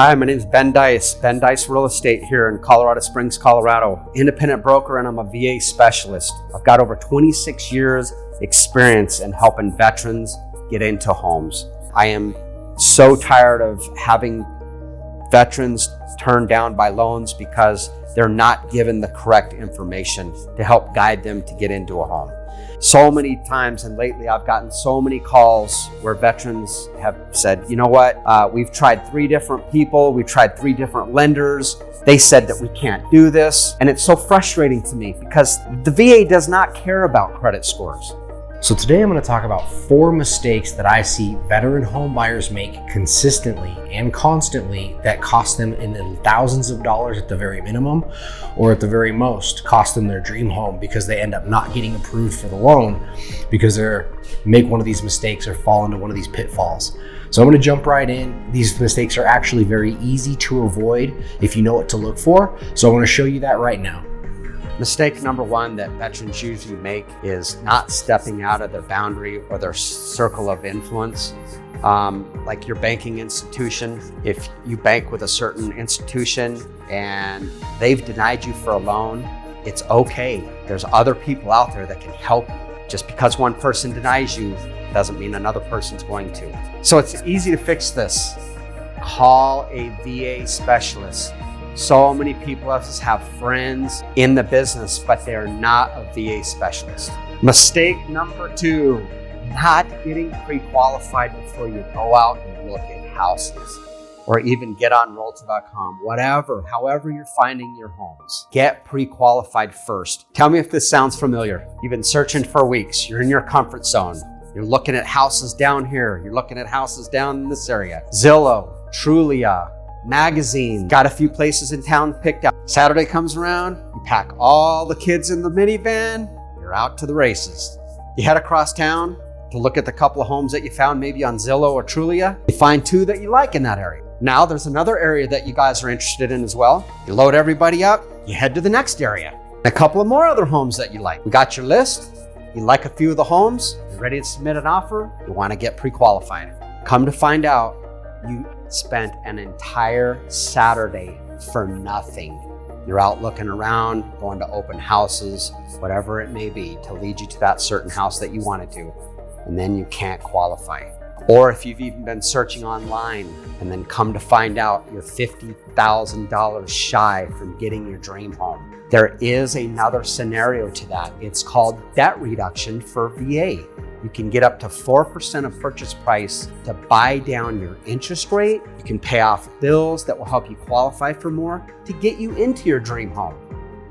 Hi, my name is Ben Deis, Ben Deis Real Estate here in Colorado Springs, Colorado. Independent broker, and I'm a VA specialist. I've got over 26 years experience in helping veterans get into homes. I am so tired of having veterans turned down by loans because they're not given the correct information to help guide them to get into a home. So many times, and lately I've gotten so many calls where veterans have said, you know what, we've tried 3 different people, we've tried 3 different lenders. They said that we can't do this. And it's so frustrating to me because the VA does not care about credit scores. So today I'm going to talk about 4 mistakes that I see veteran home buyers make consistently and constantly that cost them in the thousands of dollars at the very minimum, or at the very most cost them their dream home because they end up not getting approved for the loan because they make one of these mistakes or fall into one of these pitfalls. So I'm going to jump right in. These mistakes are actually very easy to avoid if you know what to look for. So I'm going to show you that right now. Mistake number 1 that veterans usually make is not stepping out of their boundary or their circle of influence. Like your banking institution, if you bank with a certain institution and they've denied you for a loan, it's okay. There's other people out there that can help you. Just because one person denies you doesn't mean another person's going to. So it's easy to fix this. Call a VA specialist. So many people have friends in the business, but they're not a VA specialist. Mistake number 2, not getting pre-qualified before you go out and look at houses or even get on Realtor.com, however you're finding your homes. Get pre-qualified first. Tell me if this sounds familiar. You've been searching for weeks. You're in your comfort zone. You're looking at houses down here. You're looking at houses down in this area. Zillow, Trulia, magazine, got a few places in town picked out. Saturday comes around, you pack all the kids in the minivan, you're out to the races. You head across town to look at the couple of homes that you found maybe on Zillow or Trulia. You find 2 that you like in that area. Now there's another area that you guys are interested in as well. You load everybody up, you head to the next area. A couple of more other homes that you like. We got your list, you like a few of the homes, you're ready to submit an offer, you want to get pre-qualified. Come to find out, you spent an entire Saturday for nothing. You're out looking around, going to open houses, whatever it may be, to lead you to that certain house that you wanted to, and then you can't qualify. Or if you've even been searching online and then come to find out you're $50,000 shy from getting your dream home. There is another scenario to that. It's called debt reduction for VA. You can get up to 4% of purchase price to buy down your interest rate. You can pay off bills that will help you qualify for more to get you into your dream home.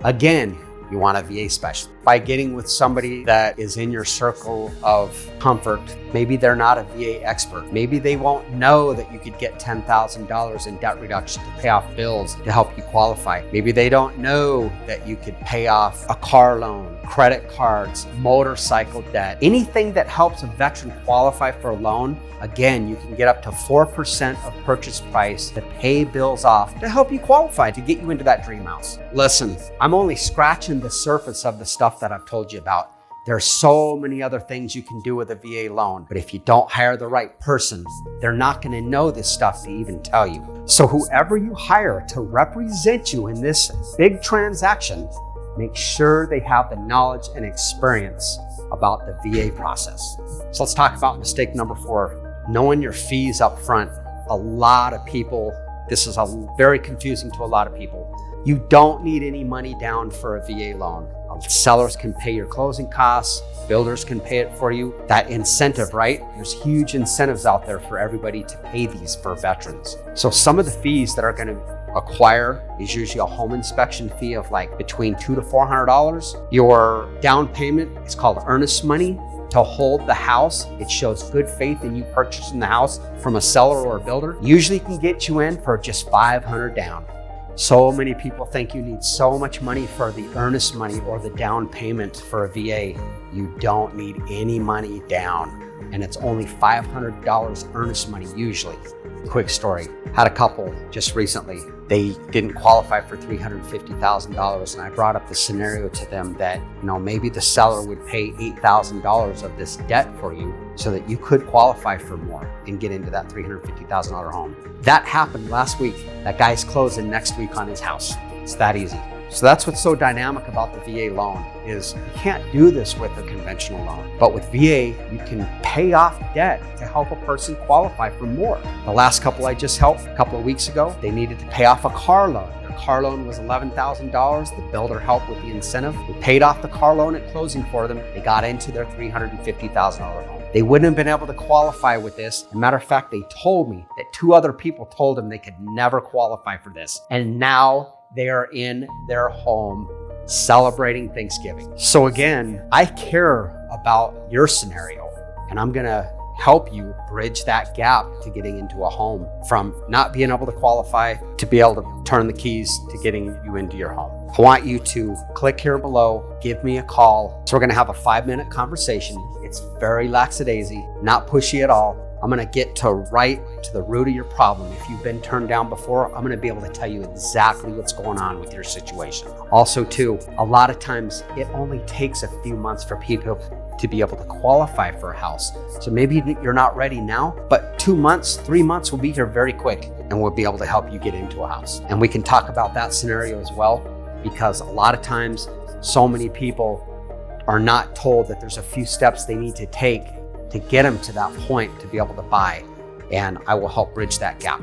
Again, you want a VA specialist. By getting with somebody that is in your circle of comfort, maybe they're not a VA expert. Maybe they won't know that you could get $10,000 in debt reduction to pay off bills to help you qualify. Maybe they don't know that you could pay off a car loan, credit cards, motorcycle debt, anything that helps a veteran qualify for a loan. Again, you can get up to 4% of purchase price to pay bills off to help you qualify to get you into that dream house. Listen, I'm only scratching the surface of the stuff that I've told you about. There's so many other things you can do with a VA loan, but if you don't hire the right person, they're not going to know this stuff to even tell you. So whoever you hire to represent you in this big transaction, make sure they have the knowledge and experience about the VA process. So let's talk about mistake number 4. Knowing your fees up front. A lot of people, this is very confusing to a lot of people. You don't need any money down for a VA loan. Sellers can pay your closing costs, builders can pay it for you. That incentive, right? There's huge incentives out there for everybody to pay these for veterans. So some of the fees that are going to acquire is usually a home inspection fee of like between $200 to $400. Your down payment is called earnest money. To hold the house, it shows good faith in you purchasing the house from a seller or a builder. Usually can get you in for just $500 down. So many people think you need so much money for the earnest money or the down payment for a VA. You don't need any money down, and it's only $500 earnest money usually. Quick story, had a couple just recently. they didn't qualify for $350,000. And I brought up the scenario to them that, maybe the seller would pay $8,000 of this debt for you so that you could qualify for more and get into that $350,000 home. That happened last week. That guy's closing next week on his house. It's that easy. So that's what's so dynamic about the VA loan is you can't do this with a conventional loan. But with VA, you can pay off debt to help a person qualify for more. The last couple I just helped a couple of weeks ago, they needed to pay off a car loan. Their car loan was $11,000. The builder helped with the incentive. We paid off the car loan at closing for them. They got into their $350,000 home. They wouldn't have been able to qualify with this. As a matter of fact, they told me that 2 other people told them they could never qualify for this. And now they are in their home celebrating Thanksgiving. So again, I care about your scenario, and I'm gonna help you bridge that gap to getting into a home, from not being able to qualify to be able to turn the keys to getting you into your home. I want you to click here below, give me a call. So we're gonna have a 5-minute conversation. It's very lackadaisy, not pushy at all. I'm gonna get right to the root of your problem. If you've been turned down before, I'm gonna be able to tell you exactly what's going on with your situation. Also too, a lot of times it only takes a few months for people to be able to qualify for a house. So maybe you're not ready now, but 2 months, 3 months will be here very quick, and we'll be able to help you get into a house. And we can talk about that scenario as well, because a lot of times so many people are not told that there's a few steps they need to take to get them to that point to be able to buy. And I will help bridge that gap.